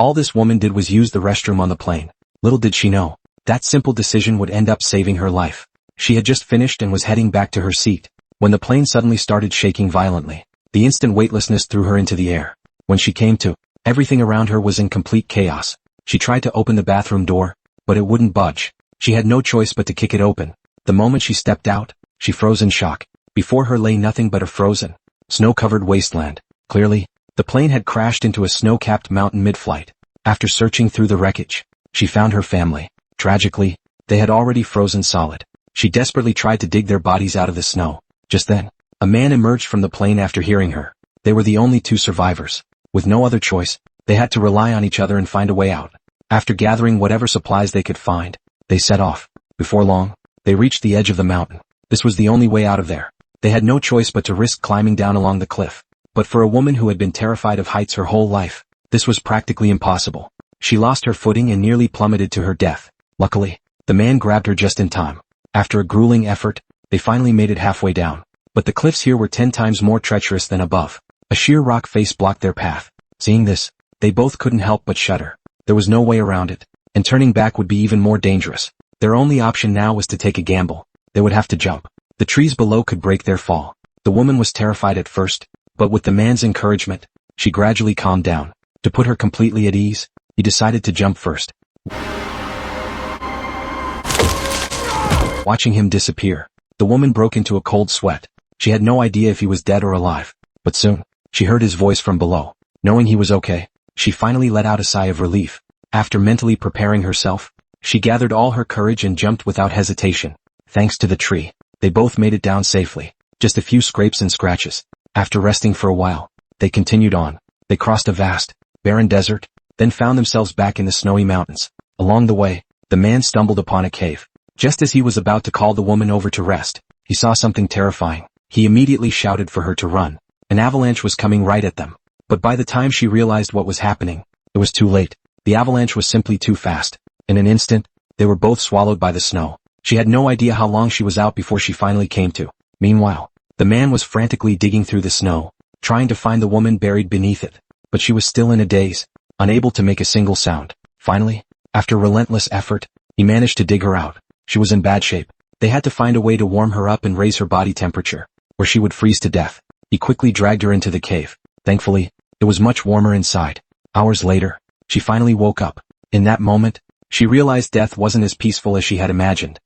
All this woman did was use the restroom on the plane. Little did she know, that simple decision would end up saving her life. She had just finished and was heading back to her seat, when the plane suddenly started shaking violently. The instant weightlessness threw her into the air. When she came to, everything around her was in complete chaos. She tried to open the bathroom door, but it wouldn't budge. She had no choice but to kick it open. The moment she stepped out, she froze in shock. Before her lay nothing but a frozen, snow-covered wasteland. Clearly, the plane had crashed into a snow-capped mountain mid-flight. After searching through the wreckage, she found her family. Tragically, they had already frozen solid. She desperately tried to dig their bodies out of the snow. Just then, a man emerged from the plane after hearing her. They were the only two survivors. With no other choice, they had to rely on each other and find a way out. After gathering whatever supplies they could find, they set off. Before long, they reached the edge of the mountain. This was the only way out of there. They had no choice but to risk climbing down along the cliff. But for a woman who had been terrified of heights her whole life, this was practically impossible. She lost her footing and nearly plummeted to her death. Luckily, the man grabbed her just in time. After a grueling effort, they finally made it halfway down. But the cliffs here were 10 times more treacherous than above. A sheer rock face blocked their path. Seeing this, they both couldn't help but shudder. There was no way around it, and turning back would be even more dangerous. Their only option now was to take a gamble. They would have to jump. The trees below could break their fall. The woman was terrified at first, but with the man's encouragement, she gradually calmed down. To put her completely at ease, he decided to jump first. Watching him disappear, the woman broke into a cold sweat. She had no idea if he was dead or alive, but soon, she heard his voice from below. Knowing he was okay, she finally let out a sigh of relief. After mentally preparing herself, she gathered all her courage and jumped without hesitation. Thanks to the tree, they both made it down safely. Just a few scrapes and scratches. After resting for a while, they continued on. They crossed a vast, barren desert, then found themselves back in the snowy mountains. Along the way, the man stumbled upon a cave. Just as he was about to call the woman over to rest, he saw something terrifying. He immediately shouted for her to run. An avalanche was coming right at them. But by the time she realized what was happening, it was too late. The avalanche was simply too fast. In an instant, they were both swallowed by the snow. She had no idea how long she was out before she finally came to. Meanwhile, the man was frantically digging through the snow, trying to find the woman buried beneath it. But she was still in a daze, unable to make a single sound. Finally, after relentless effort, he managed to dig her out. She was in bad shape. They had to find a way to warm her up and raise her body temperature, or she would freeze to death. He quickly dragged her into the cave. Thankfully, it was much warmer inside. Hours later, she finally woke up. In that moment, she realized death wasn't as peaceful as she had imagined.